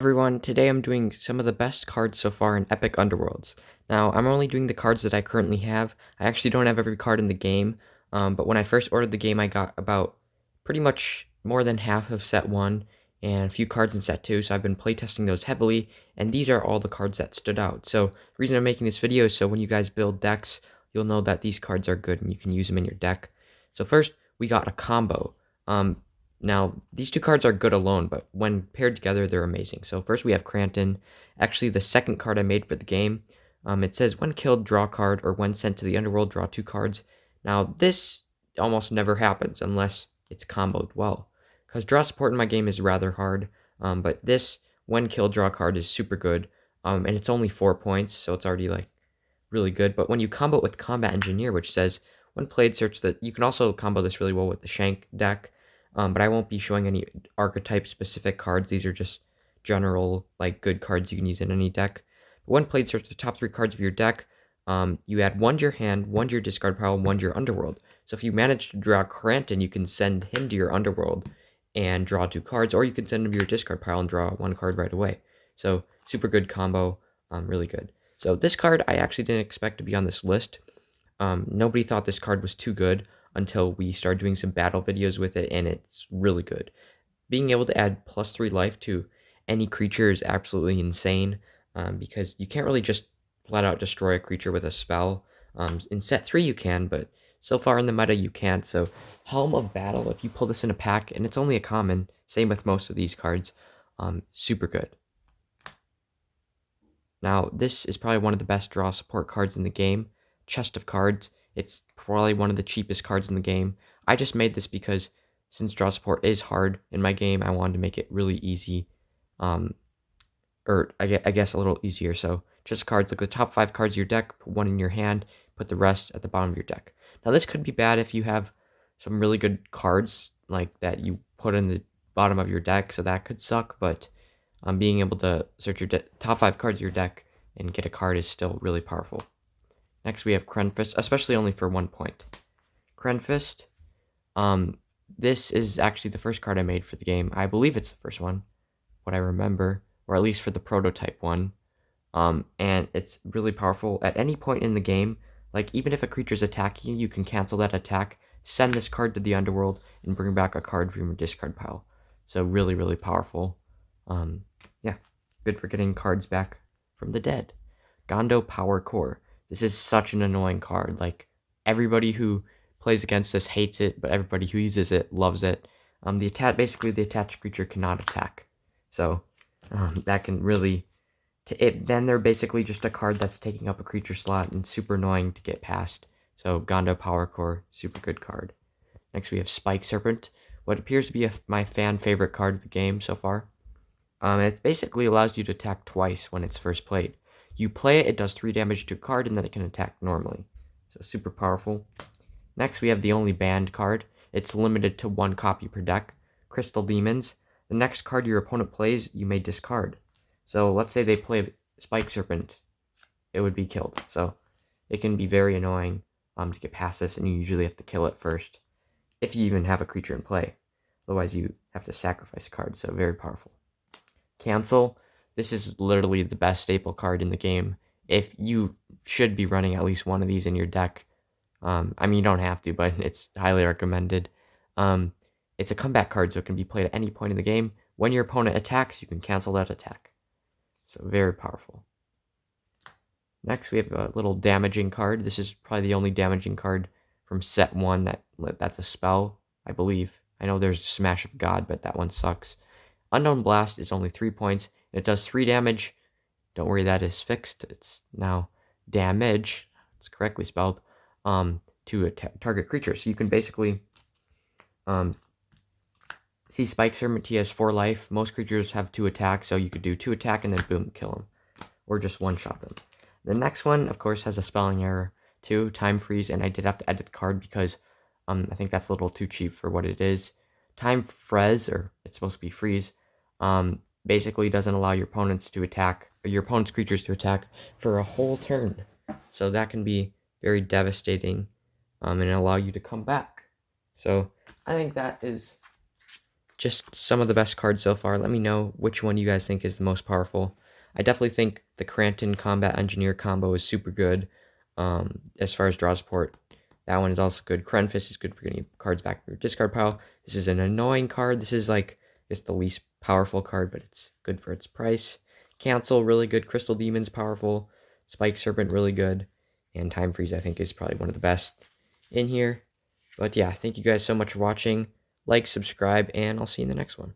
Everyone, today I'm doing some of the best cards so far in Epic Underworlds. Now, I'm only doing the cards that I currently have. I actually don't have every card in the game, but when I first ordered the game, I got about pretty much more than half of set 1 and a few cards in set 2, so I've been playtesting those heavily, and these are all the cards that stood out. So, the reason I'm making this video is so when you guys build decks, you'll know that these cards are good and you can use them in your deck. So first, we got a combo. Um, Now, these two cards are good alone, but when paired together, they're amazing. So first we have Cranton. Actually, the second card I made for the game. It says, when killed, draw a card, or when sent to the underworld, draw 2 cards. Now, this almost never happens unless it's comboed well. Because draw support in my game is rather hard, but this, when killed, draw a card is super good. And it's only 4 points, so it's already, like, really good. But when you combo it with Combat Engineer, which says, when played, search that. You can also combo this really well with the Shank deck. But I won't be showing any archetype-specific cards. These are just general, like, good cards you can use in any deck. But when played, search the top 3 cards of your deck. You add 1 to your hand, 1 to your discard pile, and 1 to your underworld. So if you manage to draw Cranton, you can send him to your underworld and draw 2 cards, or you can send him to your discard pile and draw 1 card right away. So super good combo, really good. So this card I actually didn't expect to be on this list. Nobody thought this card was too good until we started doing some battle videos with it, and it's really good. Being able to add +3 life to any creature is absolutely insane, because you can't really just flat out destroy a creature with a spell. In set 3 you can, but so far in the meta you can't. So Helm of Battle, if you pull this in a pack, and it's only a common, same with most of these cards, super good. Now, this is probably one of the best draw support cards in the game. Chest of Cards. It's probably one of the cheapest cards in the game. I just made this because since draw support is hard in my game, I wanted to make it really easy. Or I guess a little easier. So, Chest of Cards, look at the top 5 cards of your deck, put 1 in your hand, put the rest at the bottom of your deck. Now, this could be bad if you have some really good cards like that you put in the bottom of your deck, so that could suck, but being able to search your top 5 cards of your deck and get a card is still really powerful. Next, we have Krenfist, especially only for 1 point. Krenfist, this is actually the first card I made for the game. I believe it's the first one, what I remember, or at least for the prototype one. And it's really powerful. At any point in the game, like even if a creature's attacking you, you can cancel that attack, send this card to the underworld, and bring back a card from your discard pile. So really, really powerful. Yeah, good for getting cards back from the dead. Gondo Power Core. This is such an annoying card. Like, everybody who plays against this hates it, but everybody who uses it loves it. Basically the attached creature cannot attack. So, that can really... then they're basically just a card that's taking up a creature slot and super annoying to get past. So, Gondo Power Core, super good card. Next we have Spike Serpent, what appears to be my fan favorite card of the game so far. It basically allows you to attack twice when it's first played. You play it, it does 3 damage to a card, and then it can attack normally. So super powerful. Next, we have the only banned card. It's limited to 1 copy per deck. Crystal Demons. The next card your opponent plays, you may discard. So let's say they play Spike Serpent, it would be killed. So it can be very annoying to get past this, and you usually have to kill it first, if you even have a creature in play. Otherwise, you have to sacrifice a card, so very powerful. Cancel. This is literally the best staple card in the game. If you should be running at least one of these in your deck. I mean, you don't have to, but it's highly recommended. It's a comeback card, so it can be played at any point in the game. When your opponent attacks, you can cancel that attack. So very powerful. Next, we have a little damaging card. This is probably the only damaging card from set 1 that's a spell, I believe. I know there's Smash of God, but that one sucks. Unknown Blast is only 3 points, and it does 3 damage. Don't worry, that is fixed. It's now damage, it's correctly spelled, to a target creature. So you can basically see Spike Serpent, he has 4 life. Most creatures have 2 attack, so you could do 2 attack and then boom, kill them. Or just one-shot them. The next one, of course, has a spelling error too, Time Freeze, and I did have to edit the card because I think that's a little too cheap for what it is. Time Frez, or it's supposed to be freeze, basically doesn't allow your opponents to attack, or your opponent's creatures to attack for a whole turn. So that can be very devastating, and allow you to come back. So I think that is just some of the best cards so far. Let me know which one you guys think is the most powerful. I definitely think the Cranton Combat Engineer combo is super good. As far as draw support, that one is also good. Krenfist is good for getting cards back from your discard pile. This is an annoying card. This is like just the least powerful card, but it's good for its price. Cancel, really good. Crystal Demon's powerful. Spike Serpent, really good. And Time Freeze, I think, is probably one of the best in here. But yeah, thank you guys so much for watching. Like, subscribe, and I'll see you in the next one.